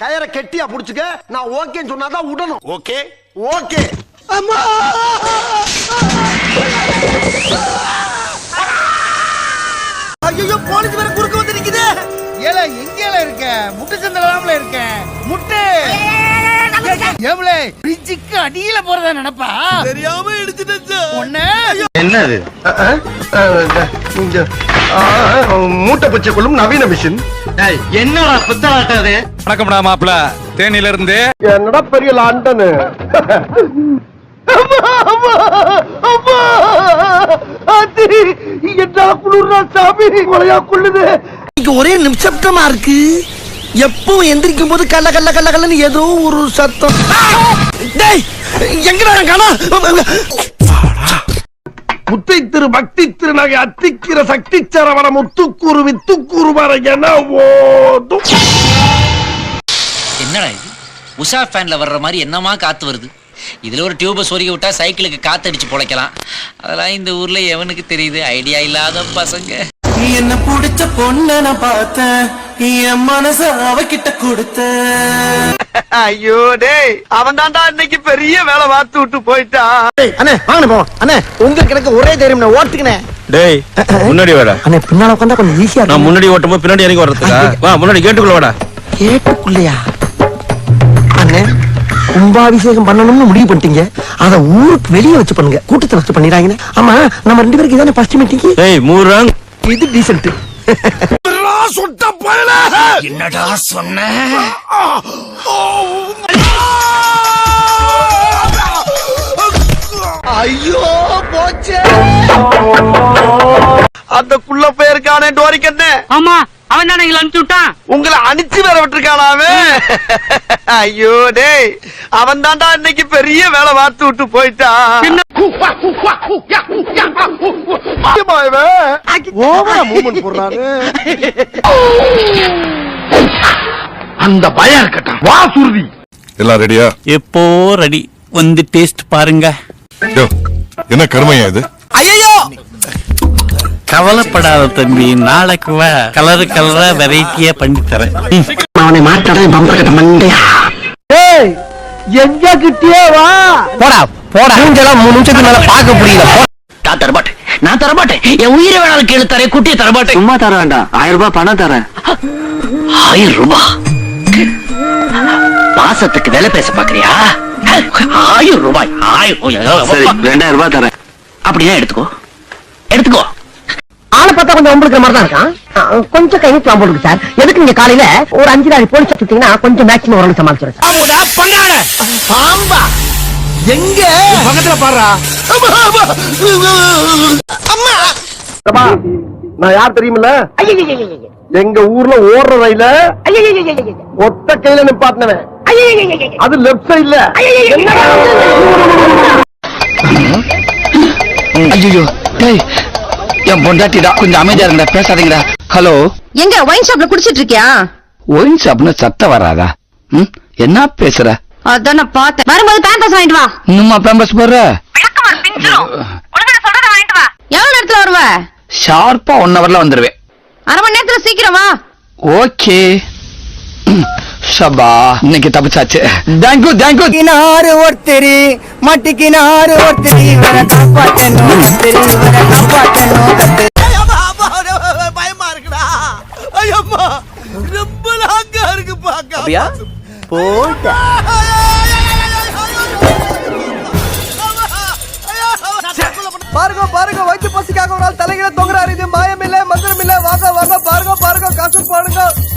கயரை கெட்டியா புடிச்சுக்க. நான் ஓகேன்னு சொன்னாதான் விடணும். Okay okay. அம்மா ஐயோ போலீஸ் வேற குறுக்க வந்து நிக்குது. ஏல எங்கேல இருக்க? முட்டை சந்தலாம்ல இருக்க. முட்டை ஏவ்ளே பிரிட்ஜுக்கு அடியில போறதா நினைப்பா? தெரியாம எடுத்துட்டேன். ஒண்ணே என்னது? மூட்டை பச்சை கொள்ளும் நவீன மிஷின். என்னடா புத்தாட்டது? வணக்கம்டா மாப்பிள, தேனில இருந்து. என்னடா பெரிய லாண்டனு. ஒரே நிமிஷமா இருக்கு. எப்பவும் எந்திரிக்கும் போது கல்ல கல்ல கல்ல கல்லன்னு ஏதோ ஒரு சத்தம். எங்கடா காணா? முத்தை திரு பக்தி திருநகை அத்திக்கிற சக்தி சரவண முத்துக்கூறு வித்துக்கூறு வர என ஓதும். என்னடா இது? உஷா ஃபேன்ல வர்ற மாதிரி என்னமா காத்து வருது. இதுல ஒரு டியூப சொருகி விட்டா சைக்கிளுக்கு காத்தடிச்சு பொழைக்கலாம். அதெல்லாம் இந்த ஊர்ல எவனுக்கு தெரியுது? ஐடியா இல்லாத பசங்க. என்ன புடிச்ச பொண்ண நான் பார்த்தேன், என் மனச அவகிட்ட கொடுத்த. ஐயோ டேய், அவன் தான்டா இன்னைக்கு பெரிய வேலை பார்த்து விட்டு போயிட்டான். அண்ணே வாங்க போவோம். அண்ணே உங்களுக்கு எனக்கு ஒரே தைரியம், ஓட்டுக்குனே. டேய் முன்னாடி வாடா. அண்ணே பின்னால உட்கார்ந்தா கொஞ்சம் ஈஸியா நான் முன்னாடி ஓட்டும்போது பின்னாடி இறங்கி வர்றதுக்கா? வா முன்னாடி கேட்டுக்குள்ள வாடா. கேட்டுக்குள்ளையா? அண்ணே கும்பாபிஷேகம் பண்ணணும்னு முடிவு பண்ணிட்டீங்க. அத ஊருக்கு வெளியே வச்சு பண்ணுங்க, கூட்டத்தை வச்சு பண்ணிடுறாங்க. ஆமா நம்ம ரெண்டு பேருக்கு இதானே ஃபர்ஸ்ட் மீட்டிங். டேய் மூறாங் இது டீசன்ட். சுட்ட போயல. என்னடா சொன்ன? ஐயோ போச்சே. அந்த குள்ள போயிருக்கானே டோரிக்கண்ணே. ஆமா அவன் தானே எங்களை அனுப்பிச்சு விட்டான். உங்களை அனுப்பிச்சு வேற விட்டுருக்கானாவே. ஐயோ டேய், அவன் தான்டா இன்னைக்கு பெரிய வேலை பார்த்து விட்டு போயிட்டான். ஓவரா மூவ்மெண்ட் போடுறாரு. அந்த பயம் இருக்கட்டும். வா சுருதி. எல்லாம் ரெடியா? எப்போ ரெடி. வந்து டேஸ்ட் பாருங்க. என்ன கருமையா இது? ஐயோ கவலைப்படாத தம்பி, நாளைக்கு வா, கலரு கலரா வெரைட்டியா பண்ணி தரேன். அவனை மாட்டாடா பம்பர் கட்ட மண்டையா. ஏய் எங்க கிட்டே வா. போடா போடா. மூஞ்செல்லாம் 3 நிமிஷத்துக்கு மேல பார்க்க முடியல. நான் தரமாட்டேன், நான் தரமாட்டேன். என் உயிரை வேணாலும் கேளு தரேன், குட்டியை தரமாட்டேன். சும்மா தர வேண்டாம், 1000 ரூபாய் பணம் தரேன். 1000 ரூபாய்? மாசத்துக்கு வேலை பேச பாக்குறியா? 1000 ரூபாய்? 2000 ரூபாய் தரேன். அப்படின்னா எடுத்துக்கோ, எடுத்துக்கோ. ஆளை பார்த்தா கொஞ்சம் ஒம்பளுக்கிற மாதிரி தான் இருக்கான். கொஞ்சம் கை கிளம்ப போடுங்க சார். எதுக்கு நீங்க காலையில ஒரு 5 நாள் போலீஸ் சுத்தீங்கன்னா கொஞ்சம் மேக்ஸிமம் ஓரளவு சமாளிச்சிருக்கேன். எங்க பக்கத்துல பாடுறா. அம்மா நான் யார் தெரியுமில்ல? எங்க ஊர்ல ஓடுற ரயில ஒத்த கையில நிப்பாட்டினவன். அது லெப்ட் சைடுல. ஐயோ டேய், என் பொண்டாட்டிடா, கொஞ்சம் அமைதியா இருங்கடா, பேசாதீங்கடா. ஹலோ, எங்க ஒயின் ஷாப்ல குடிச்சிட்டு இருக்கியா? ஒயின் ஷாப்னு சத்தம் வராதா? என்ன பேசுற? அதான் நான் பார்த்தேன். வரும்போது பேம்பர்ஸ் வாங்கிட்டு வா. இன்னுமா பேம்பஸ் போடுற? எவ்வளவு நேரத்துல வருவ? ஷார்ப்பா 1 ஹவர்ல வந்துருவேன். அரை மணி நேரத்துல சீக்கிரம் வா. ஓகே. ஷபா இன்னைக்கு தப்பிச்சாச்சு. Thank you thank you. கினாரு ஒருத்தரி மட்டிக்கினாரு ஒருத்தரி வர காப்பாத்தணும் கத்தரி வர காப்பாத்தணும் கத்தரி. பயமா இருக்குடா. ஐயம்மா ரொம்ப லாங்கா இருக்கு பாக்க. அப்படியே போடா. பாருங்க பாருங்க, வயிற்று பசிக்காக ஒரு ஆள் தலைகளை தொங்குறாரு. இது